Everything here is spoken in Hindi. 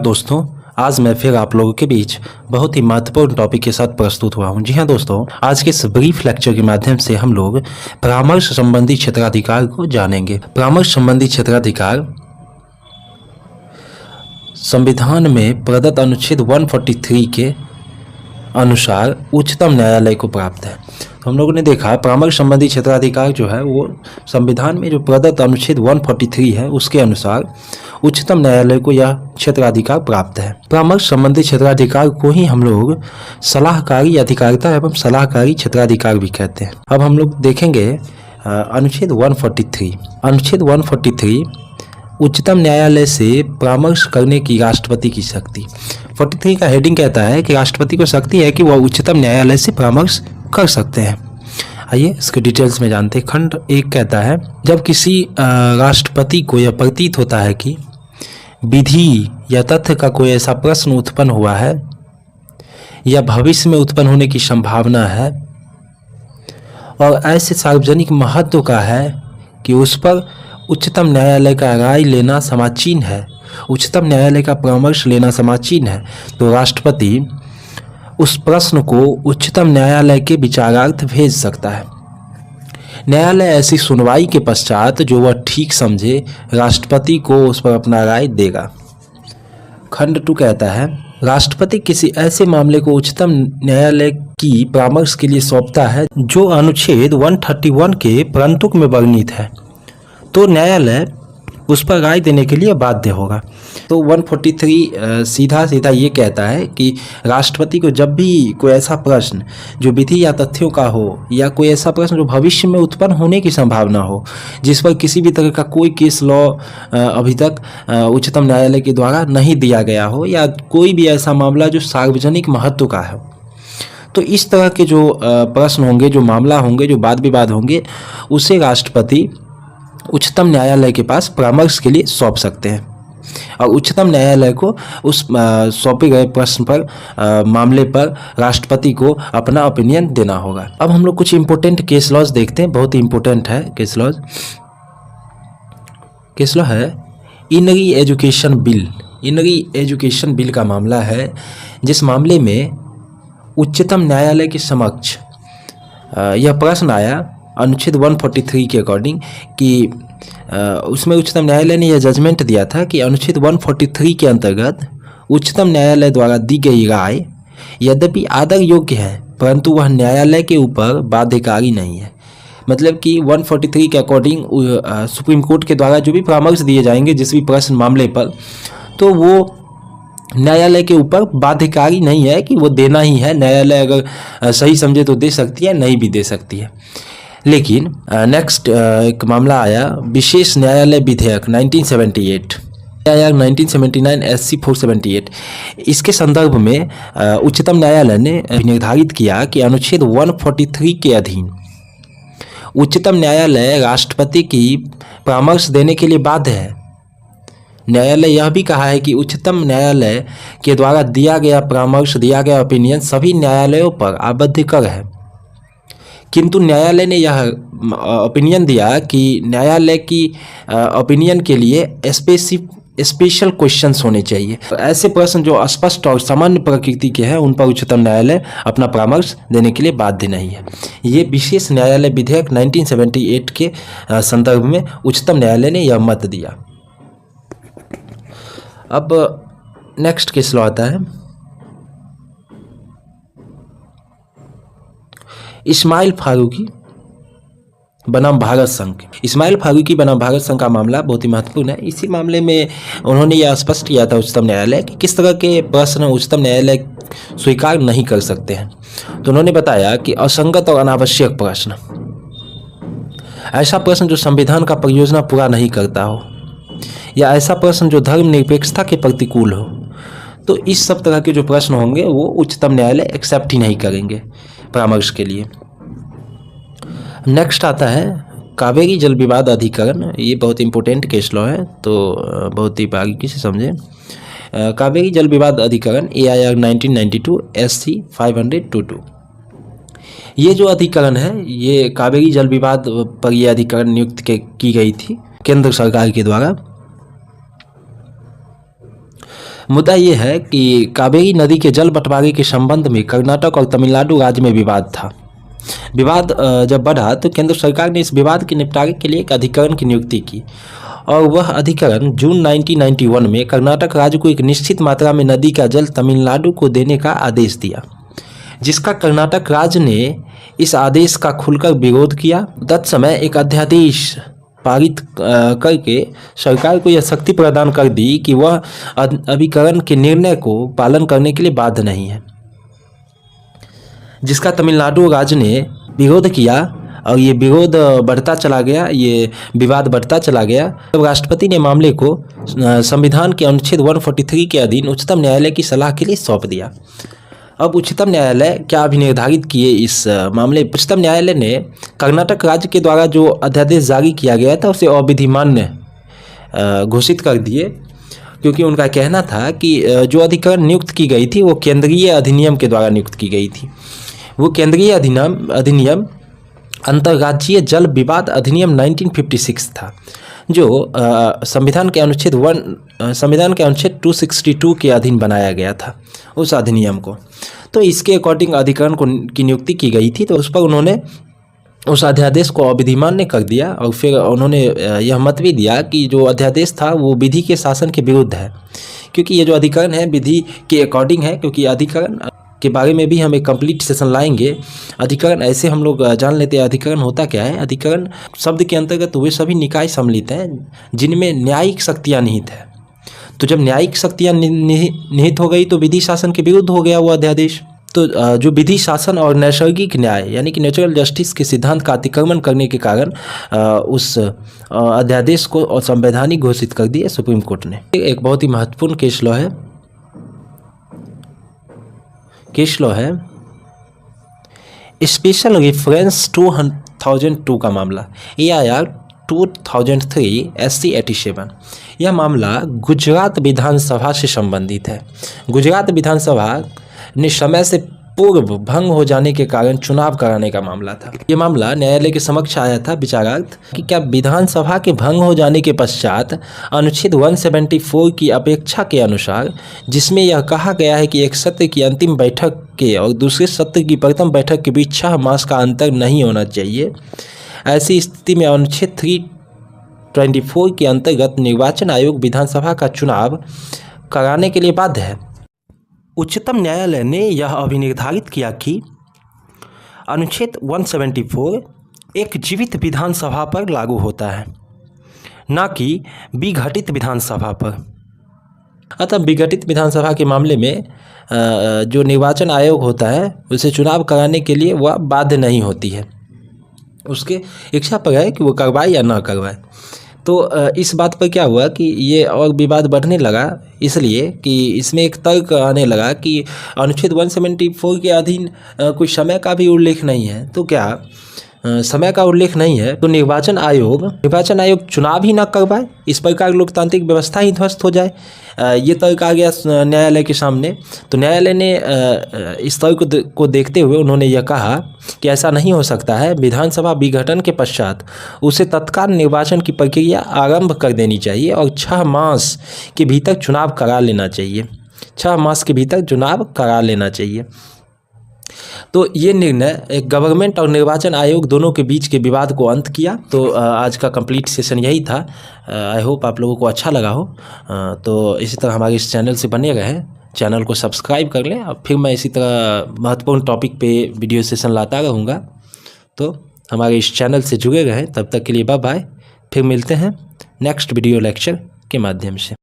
दोस्तों, आज मैं फिर आप लोगों के बीच बहुत ही महत्वपूर्ण टॉपिक के साथ प्रस्तुत हुआ हूं। जी हाँ दोस्तों, आज के इस ब्रीफ लेक्चर के माध्यम से हम लोग परामर्श संबंधी क्षेत्राधिकार को जानेंगे। परामर्श संबंधी क्षेत्राधिकार संविधान में प्रदत्त अनुच्छेद 143 के अनुसार उच्चतम न्यायालय को प्राप्त है। तो हम लोगों ने देखा परामर्श संबंधी क्षेत्राधिकार जो है वो संविधान में जो प्रदत्त अनुच्छेद 143 है उसके अनुसार उच्चतम न्यायालय को यह क्षेत्राधिकार प्राप्त है। परामर्श संबंधी क्षेत्राधिकार को ही हम लोग सलाहकारी अधिकारिता एवं सलाहकारी क्षेत्राधिकार भी कहते हैं। अब हम लोग देखेंगे अनुच्छेद 143। अनुच्छेद 143 उच्चतम न्यायालय से परामर्श करने की राष्ट्रपति की शक्ति। 43 का हेडिंग कहता है कि राष्ट्रपति को शक्ति है कि वह उच्चतम न्यायालय से परामर्श कर सकते हैं। आइए इसके डिटेल्स में जानते हैं। खंड 1 कहता है, जब किसी राष्ट्रपति को यह प्रतीत होता है कि विधि या तथ्य का कोई ऐसा प्रश्न उत्पन्न हुआ है या भविष्य में उत्पन्न होने की संभावना है और ऐसे सार्वजनिक महत्व का है कि उस पर उच्चतम न्यायालय का राय लेना समाचीन है, उच्चतम न्यायालय का परामर्श लेना समाचीन है, तो राष्ट्रपति उस प्रश्न को उच्चतम न्यायालय के विचारार्थ भेज सकता है। न्यायालय ऐसी सुनवाई के पश्चात जो वह ठीक समझे राष्ट्रपति को उस पर अपना राय देगा। खंड 2 कहता है, राष्ट्रपति किसी ऐसे मामले को उच्चतम न्यायालय की परामर्श के लिए सौंपता है जो अनुच्छेद 131 के परंतुक में वर्णित है, तो न्यायालय उस पर राय देने के लिए बाध्य होगा। तो 143 सीधा ये कहता है कि राष्ट्रपति को जब भी कोई ऐसा प्रश्न जो विधि या तथ्यों का हो या कोई ऐसा प्रश्न जो भविष्य में उत्पन्न होने की संभावना हो, जिस पर किसी भी तरह का कोई केस लॉ अभी तक उच्चतम न्यायालय के द्वारा नहीं दिया गया हो या कोई भी ऐसा मामला जो सार्वजनिक महत्व का है, तो इस तरह के जो प्रश्न होंगे, जो मामला होंगे, जो वाद विवाद होंगे, उसे राष्ट्रपति उच्चतम न्यायालय के पास परामर्श के लिए सौंप सकते हैं और उच्चतम न्यायालय को उस सौंपे गए प्रश्न पर मामले पर राष्ट्रपति को अपना ओपिनियन देना होगा। अब हम लोग कुछ इंपॉर्टेंट केस लॉज देखते हैं, बहुत ही इंपॉर्टेंट है केस लॉज। केस लॉ है इनरी एजुकेशन बिल। इनरी एजुकेशन बिल का मामला है, जिस मामले में उच्चतम न्यायालय के समक्ष यह प्रश्न आया अनुच्छेद 143 के अकॉर्डिंग कि उसमें उच्चतम न्यायालय ने यह जजमेंट दिया था कि अनुच्छेद 143 के अंतर्गत उच्चतम न्यायालय द्वारा दी गई राय यद्यपि आदर योग्य है परंतु वह न्यायालय के ऊपर बाध्यकारी नहीं है। मतलब कि 143 के अकॉर्डिंग सुप्रीम कोर्ट के द्वारा जो भी परामर्श दिए जाएंगे जिस भी प्रश्न मामले पर, तो वो न्यायालय के ऊपर बाध्यकारी नहीं है कि वो देना ही है। न्यायालय अगर सही समझे तो दे सकती है, नहीं भी दे सकती है। लेकिन नेक्स्ट एक मामला आया विशेष न्यायालय विधेयक 1978 या 1979 SC 478। इसके संदर्भ में उच्चतम न्यायालय ने निर्धारित किया कि अनुच्छेद 143 के अधीन उच्चतम न्यायालय राष्ट्रपति की परामर्श देने के लिए बाध्य है। न्यायालय यह भी कहा है कि उच्चतम न्यायालय के द्वारा दिया गया परामर्श, दिया गया ओपिनियन सभी न्यायालयों पर आबद्धकर है, किंतु न्यायालय ने यह ओपिनियन दिया कि न्यायालय की ओपिनियन के लिए स्पेशल क्वेश्चंस होने चाहिए। ऐसे प्रश्न जो स्पष्ट और सामान्य प्रकृति के हैं उन पर उच्चतम न्यायालय अपना परामर्श देने के लिए बाध्य नहीं है। ये विशेष न्यायालय विधेयक 1978 के संदर्भ में उच्चतम न्यायालय ने यह मत दिया। अब नेक्स्ट केस लॉ आता है इस्माइल फारूकी बनाम भारत संघ। इस्माइल फारूकी बनाम भारत संघ का मामला बहुत ही महत्वपूर्ण है। इसी मामले में उन्होंने यह स्पष्ट किया था उच्चतम न्यायालय कि किस तरह के प्रश्न उच्चतम न्यायालय स्वीकार नहीं कर सकते हैं। तो उन्होंने बताया कि असंगत और अनावश्यक प्रश्न, ऐसा प्रश्न जो संविधान का परियोजना पूरा नहीं करता हो या ऐसा प्रश्न जो धर्मनिरपेक्षता के प्रतिकूल हो, तो इस सब तरह के जो प्रश्न होंगे वो उच्चतम न्यायालय एक्सेप्ट ही नहीं करेंगे परामर्श के लिए। नेक्स्ट आता है कावेरी जल विवाद अधिकरण। ये बहुत इंपॉर्टेंट केस लॉ है, तो बहुत ही बारीकी से समझें। कावेरी जल विवाद अधिकरण AIR 1992 SC 500-22। ये जो अधिकरण है ये कावेरी जल विवाद पर यह अधिकरण नियुक्त की गई थी केंद्र सरकार के द्वारा। मुद्दा ये है कि कावेरी नदी के जल बंटवारे के संबंध में कर्नाटक और तमिलनाडु राज्य में विवाद था। विवाद जब बढ़ा तो केंद्र सरकार ने इस विवाद के निपटारे के लिए एक अधिकरण की नियुक्ति की और वह अधिकरण जून 1991 में कर्नाटक राज्य को एक निश्चित मात्रा में नदी का जल तमिलनाडु को देने का आदेश दिया, जिसका कर्नाटक राज्य ने इस आदेश का खुलकर विरोध किया। तत्समय एक अध्यादेश पारित करके सरकार को यह शक्ति प्रदान कर दी कि वह अभिकरण के निर्णय को पालन करने के लिए बाध्य नहीं है, जिसका तमिलनाडु राज्य ने विरोध किया और ये विरोध बढ़ता चला गया, ये विवाद बढ़ता चला गया। तब राष्ट्रपति ने मामले को संविधान के अनुच्छेद 143 के अधीन उच्चतम न्यायालय की सलाह के लिए सौंप दिया। अब उच्चतम न्यायालय क्या अभिनिर्धारित किए इस मामले। उच्चतम न्यायालय ने कर्नाटक राज्य के द्वारा जो अध्यादेश जारी किया गया था उसे अविधिमान्य घोषित कर दिए, क्योंकि उनका कहना था कि जो अधिकरण नियुक्त की गई थी वो केंद्रीय अधिनियम के द्वारा नियुक्त की गई थी। वो केंद्रीय अधिनियम अंतर्राज्यीय जल विवाद अधिनियम 1956 था, जो संविधान के अनुच्छेद 262 के अधीन बनाया गया था उस अधिनियम को। तो इसके अकॉर्डिंग अधिकरण की नियुक्ति की गई थी, तो उस पर उन्होंने उस अध्यादेश को अविधिमान्य कर दिया और फिर उन्होंने यह मत भी दिया कि जो अध्यादेश था वो विधि के शासन के विरुद्ध है, क्योंकि ये जो अधिकरण है विधि के अकॉर्डिंग है। क्योंकि अधिकरण के बारे में भी हम एक कंप्लीट सेशन लाएंगे। अधिकरण ऐसे हम लोग जान लेते हैं अधिकरण होता क्या है। अधिकरण शब्द के अंतर्गत वे सभी निकाय सम्मिलित हैं जिनमें न्यायिक शक्तियाँ निहित है। तो जब न्यायिक शक्तियाँ निहित हो गई तो विधि शासन के विरुद्ध हो गया वो अध्यादेश। तो जो विधि शासन और नैसर्गिक न्याय यानी कि नेचुरल जस्टिस के सिद्धांत का अतिक्रमण करने के कारण उस अध्यादेश को असंवैधानिक घोषित कर दिया सुप्रीम कोर्ट ने। एक बहुत ही महत्वपूर्ण केस लॉ है स्पेशल रेफरेंस 2002 का मामला AIR 2003 SC 87। यह मामला गुजरात विधानसभा से संबंधित है। गुजरात विधानसभा ने समय से पूर्व भंग हो जाने के कारण चुनाव कराने का मामला था। ये मामला न्यायालय के समक्ष आया था विचारार्थ कि क्या विधानसभा के भंग हो जाने के पश्चात अनुच्छेद 174 की अपेक्षा के अनुसार, जिसमें यह कहा गया है कि एक सत्र की अंतिम बैठक के और दूसरे सत्र की प्रथम बैठक के बीच 6 मास का अंतर नहीं होना चाहिए, ऐसी स्थिति में अनुच्छेद 324 के अंतर्गत निर्वाचन आयोग विधानसभा का चुनाव कराने के लिए बाध्य है। उच्चतम न्यायालय ने यह अभिनिर्धारित किया कि अनुच्छेद 174 एक जीवित विधानसभा पर लागू होता है, न कि विघटित विधानसभा पर। अतः विघटित विधानसभा के मामले में जो निर्वाचन आयोग होता है उसे चुनाव कराने के लिए वह बाध्य नहीं होती है, उसके इच्छा पर है कि वो करवाए या ना करवाए। तो इस बात पर क्या हुआ कि ये और विवाद बढ़ने लगा, इसलिए कि इसमें एक तर्क आने लगा कि अनुच्छेद 174 के अधीन कुछ समय का भी उल्लेख नहीं है। तो क्या समय का उल्लेख नहीं है तो निर्वाचन आयोग चुनाव ही ना करवाए, इस प्रकार लोकतांत्रिक व्यवस्था ही ध्वस्त हो जाए। ये तर्क आ गया न्यायालय के सामने। तो न्यायालय ने इस तर्क को देखते हुए उन्होंने यह कहा कि ऐसा नहीं हो सकता है। विधानसभा विघटन के पश्चात उसे तत्काल निर्वाचन की प्रक्रिया आरंभ कर देनी चाहिए और 6 मास के भीतर चुनाव करा लेना चाहिए। 6 मास के भीतर चुनाव करा लेना चाहिए। तो ये निर्णय एक गवर्नमेंट और निर्वाचन आयोग दोनों के बीच के विवाद को अंत किया। तो आज का कंप्लीट सेशन यही था। आई होप आप लोगों को अच्छा लगा हो। तो इसी तरह हमारे इस चैनल से बने रहें, चैनल को सब्सक्राइब कर लें और फिर मैं इसी तरह महत्वपूर्ण टॉपिक पे वीडियो सेशन लाता रहूँगा। तो हमारे इस चैनल से जुड़े रहें। तब तक के लिए बाय बाय। फिर मिलते हैं नेक्स्ट वीडियो लेक्चर के माध्यम से।